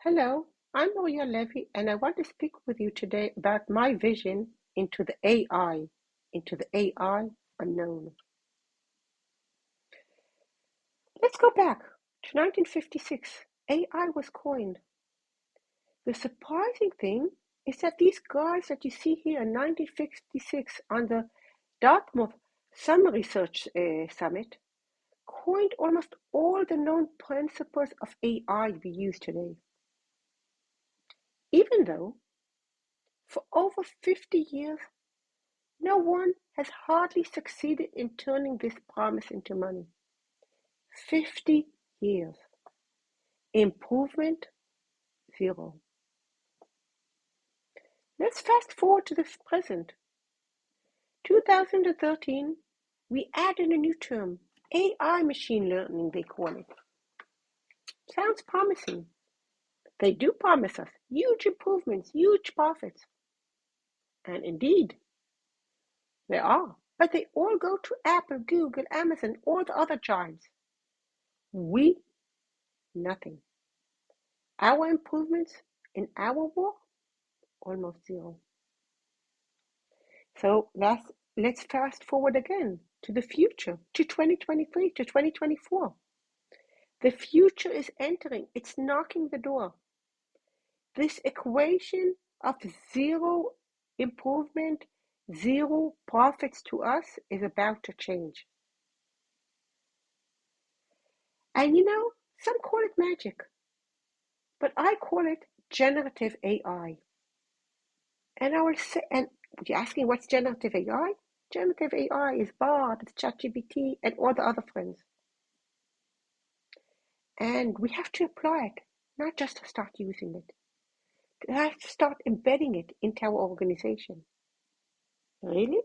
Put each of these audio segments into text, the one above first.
Hello, I'm Moria Levy, and I want to speak with you today about my vision into the AI unknown. Let's go back to 1956. AI was coined. The surprising thing is that these guys that you see here in 1956 on the Dartmouth Summer Research Summit coined almost all the known principles of AI we use today. Even though for over 50 years no one has hardly succeeded in turning this promise into money. 50 years. Improvement, zero. Let's fast forward to the present. 2013, we added a new term, AI machine learning, they call it. Sounds promising. They do promise us huge improvements, huge profits. And indeed, there are. But they all go to Apple, Google, Amazon, all the other giants. We, nothing. Our improvements in our work, almost zero. So let's fast forward again to the future, to 2023, to 2024. The future is entering, it's knocking the door. This equation of zero improvement, zero profits to us is about to change. And some call it magic, but I call it generative AI. And I will say, and you're asking what's generative AI? Generative AI is Bard, it's ChatGPT, and all the other friends. And we have to apply it, not just to start using it. We have to start embedding it into our organization. Really?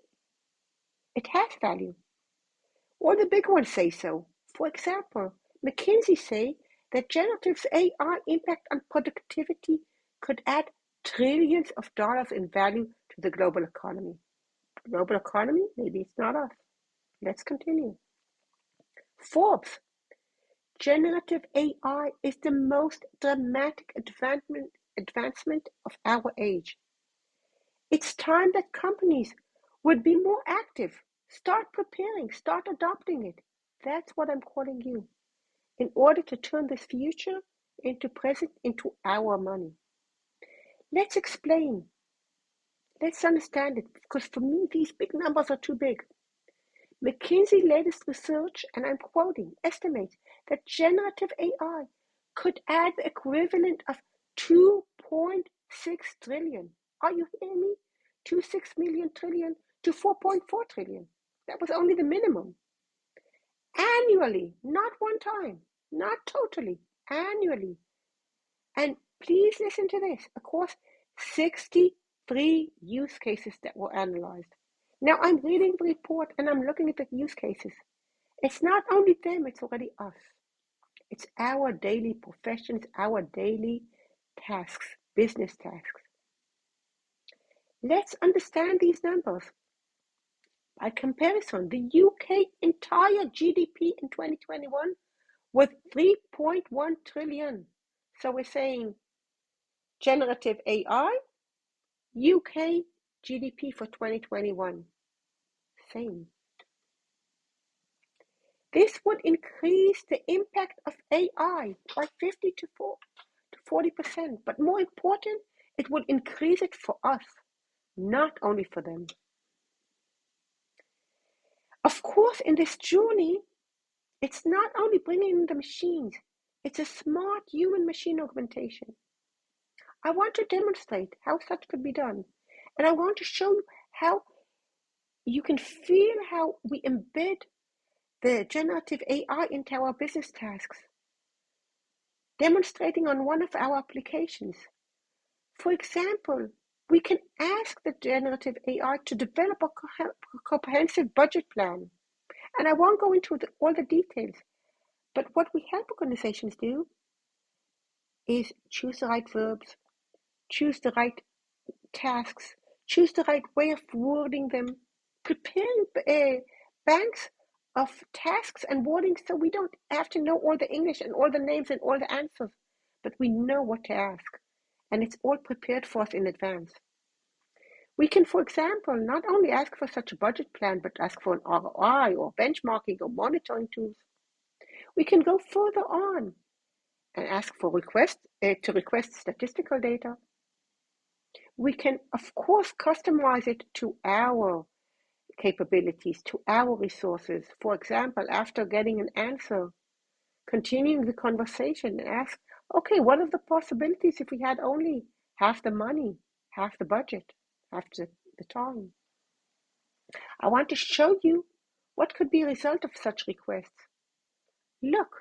It has value. All the big ones say so. For example, McKinsey say that generative AI impact on productivity could add trillions of dollars in value to the global economy. Global economy? Maybe it's not us. Let's continue. Forbes. Generative AI is the most dramatic advancement of our age. It's time that companies would be more active, start preparing, start adopting it. That's what I'm calling you. In order to turn this future into present, into our money. Let's explain. Let's understand it, because for me, these big numbers are too big. McKinsey latest research, and I'm quoting, estimates that generative AI could add the equivalent of 2.6 trillion. Are you hearing me? 2.6 million trillion to 4.4 trillion. That was only the minimum. Annually, not one time, not totally, annually. And please listen to this. Of course, 63 use cases that were analyzed. Now I'm reading the report and I'm looking at the use cases. It's not only them, it's already us. It's our daily professions, our daily tasks, business tasks. Let's understand these numbers. By comparison, the UK entire GDP in 2021 was 3.1 trillion. So we're saying generative AI, UK GDP for 2021, same. This would increase the impact of AI by 50 to 40%. But more important, it would increase it for us, not only for them. Of course, in this journey, it's not only bringing in the machines, it's a smart human-machine augmentation. I want to demonstrate how such could be done. And I want to show you how you can feel how we embed the generative AI into our business tasks, demonstrating on one of our applications. For example, we can ask the generative AI to develop a comprehensive budget plan. And I won't go into all the details, but what we help organizations do is choose the right verbs, choose the right tasks, choose the right way of wording them, preparing banks of tasks and wording so we don't have to know all the English and all the names and all the answers, but we know what to ask, and it's all prepared for us in advance. We can, for example, not only ask for such a budget plan, but ask for an ROI or benchmarking or monitoring tools. We can go further on and ask for to request statistical data. We can, of course, customize it to our capabilities, to our resources. For example, after getting an answer, continuing the conversation and ask, okay, what are the possibilities if we had only half the money, half the budget, half the time? I want to show you what could be a result of such requests. Look,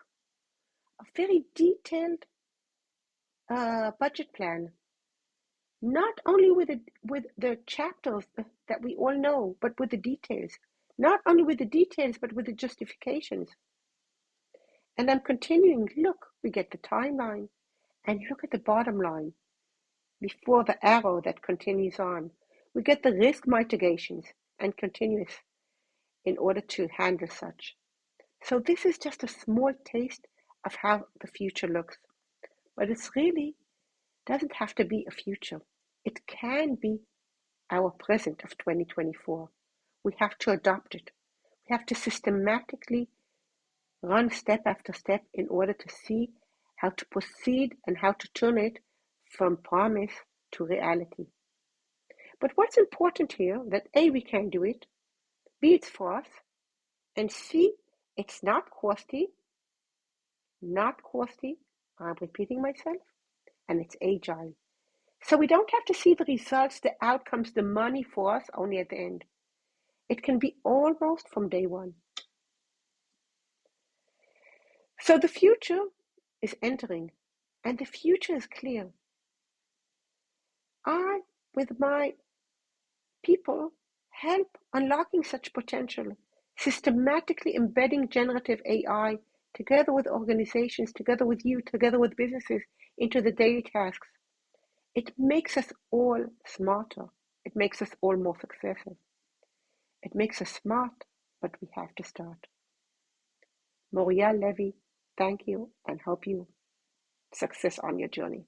a very detailed budget plan, not only with the chapters that we all know, but with the details. Not only with the details, but with the justifications. And I'm continuing, look, we get the timeline, and look at the bottom line. Before the arrow that continues on, we get the risk mitigations and continuous in order to handle such. So this is just a small taste of how the future looks. But it's really doesn't have to be a future. It can be our present of 2024. We have to adopt it. We have to systematically run step after step in order to see how to proceed and how to turn it from promise to reality. But what's important here, that A, we can do it, B, it's for us, and C, it's not costly, I'm repeating myself, and it's agile. So we don't have to see the results, the outcomes, the money for us only at the end. It can be almost from day one. So the future is entering, and the future is clear. I, with my people, help unlocking such potential, systematically embedding generative AI together with organizations, together with you, together with businesses into the daily tasks. It makes us all smarter. It makes us all more successful. It makes us smart, but we have to start. Moria Levy, thank you and hope you success on your journey.